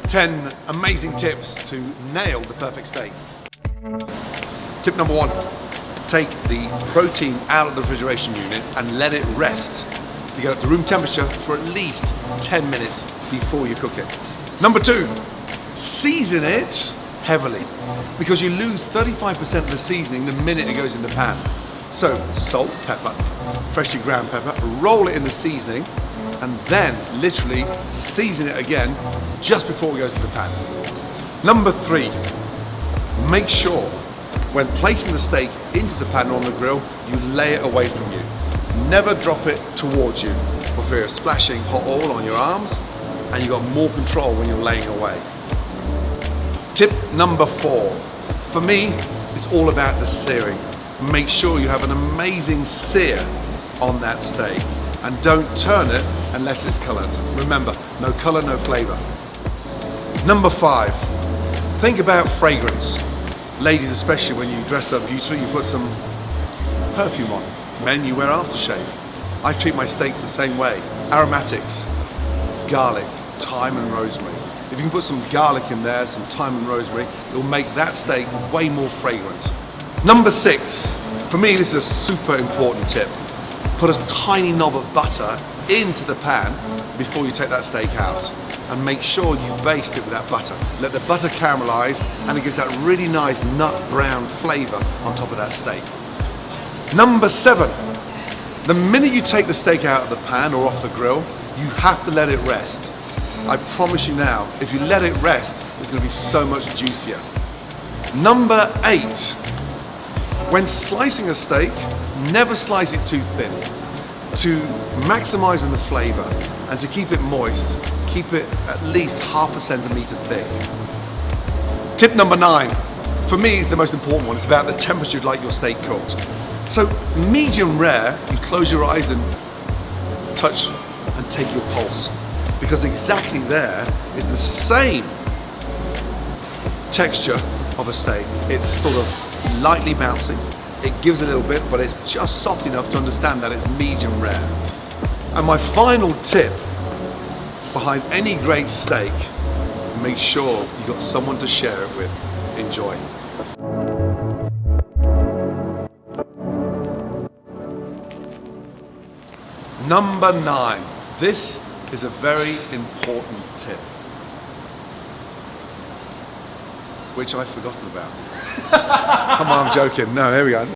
Ten amazing tips to nail the perfect steak. Tip number one, take the protein out of the refrigeration unit and let it rest to get up to room temperature for at least 10 minutes before you cook it. Number two, season it heavily because you lose 35% of the seasoning the minute it goes in the pan. So salt, pepper, freshly ground pepper, roll it in the seasoning and then literally season it again just before it goes in the pan. Number three, make sure when placing the steak into the pan or on the grill, you lay it away from you. Never drop it towards you for fear of splashing hot oil on your arms, and you've got more control when you're laying away. Tip number four, for me, it's all about the searing. Make sure you have an amazing sear on that steak and don't turn it unless it's colored. Remember, no color, no flavor. Number five, think about fragrance. Ladies, especially when you dress up beautifully, you put some perfume on. Men, you wear aftershave. I treat my steaks the same way. Aromatics, garlic, thyme and rosemary. If you can put some garlic in there, some thyme and rosemary, it'll make that steak way more fragrant. Number six, for me this is a super important tip. Put a tiny knob of butter into the pan before you take that steak out. And make sure you baste it with that butter. Let the butter caramelize and it gives that really nice nut brown flavor on top of that steak. Number seven, the minute you take the steak out of the pan or off the grill, you have to let it rest. I promise you now, if you let it rest, it's gonna be so much juicier. Number eight, when slicing a steak, never slice it too thin. To maximize the flavor and to keep it moist, keep it at least half a centimeter thick. Tip number nine, for me is the most important one. It's about the temperature you'd like your steak cooked. So medium rare, you close your eyes and touch and take your pulse because exactly there is the same texture of a steak. It's sort of lightly bouncy. It gives a little bit, but it's just soft enough to understand that it's medium rare. And my final tip behind any great steak, make sure you've got someone to share it with. Enjoy. Number nine. This is a very important tip, which I've forgotten about. Come on, I'm joking. No, here we go.